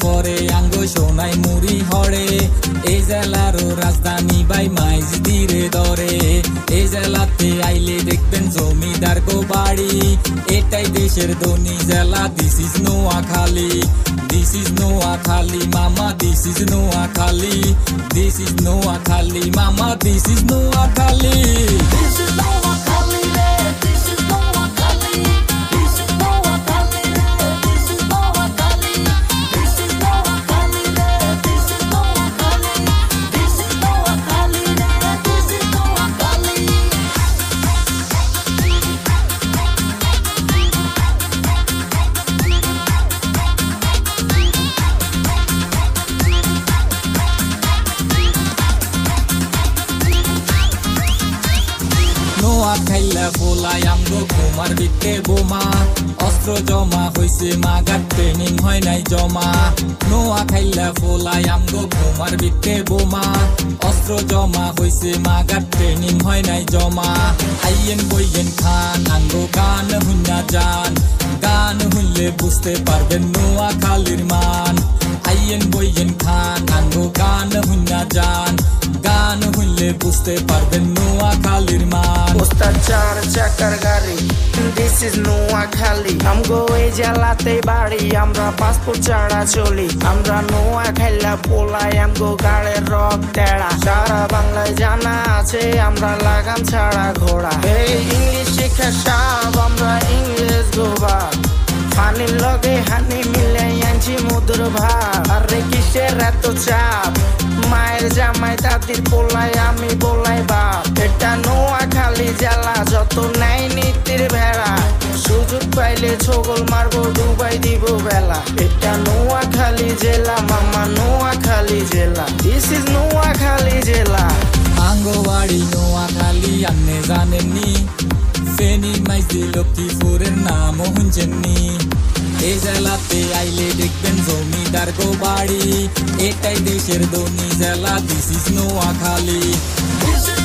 পরে আঙ্গো সোনাই মুড়ি হরে এই জেলারও রাজধানী বাই মাইজ ধীরে ধরে এই জেলাতে আইলে দেখবেন জমিদার গো বাড়ি এটাই দেশের ধনী জেলা this is Noakhali This is Noakhali, mama, this is Noakhali. This is Noakhali, mama, this is Noakhali. This is Noakhali, this is Noakhali. This is Noakhali, this is Noakhali. This is Noakhali, this is Noakhali. This is Noakhali, this is Noakhali. নোয়াখাইলা বলাই আমগো ঘুমার ভিতরে বোমা অস্ত্র জমা হইছে মাগার training হয় নাই জমা নোয়াখাইলা বলাই আমগো ঘুমার ভিতরে বোমা অস্ত্র জমা হইছে মাগার ট্রেনিং হয় নাই জমা আইয়েন বইয়েন খান আঙ্গো গান হুন্না যান গান হুনলে বুঝতে পারবেন নোয়াখালীর মান আইয়েন বইয়েন খান আঙ্গো গান হুন্না যান গান হুনলে বুঝতে পারবেন নোয়াখালীর মান ওস্তাদ চার চাকার গাড়ি দিস ইজ নোয়াখালী আমগো এই জেলাতে বাড়ি আমরা পাসপোর্ট ছাড়া চলি আমরা নোয়াখাইলা পোলাই আমগো গাড়ের রক তেড়া সারা বাংলায় জানা আছে আমরা লাগাম ছাড়া ঘোড়া এই ইংলিশ শিক্ষা সব আমরা ইংরেজ গোবা পানির লগে হানি মিলে আনছি মধুর ভাব আরে কিসের এত চাপ মায়ের জামাই দাদির পোলাই আমি বলাই বাপ এটা নোয়াখালী জেলা যত নাই নীতির ভেড়া সুযোগ পাইলে ছগল মারবো ডুবাই দিব বেলা এটা নোয়াখালী জেলা মামা নোয়াখালী জেলা দিস ইজ নোয়াখালী জেলা আঙ্গবাড়ি নোয়াখালী আপনি জানেননি ফেনী মাইজদি লক্ষ্মীপুরের নামও শুনছেননি এই জেলাতে আইলে দেখবেন জমিদার গো বাড়ি এটাই দেশের ধনী জেলা this is Noakhali This is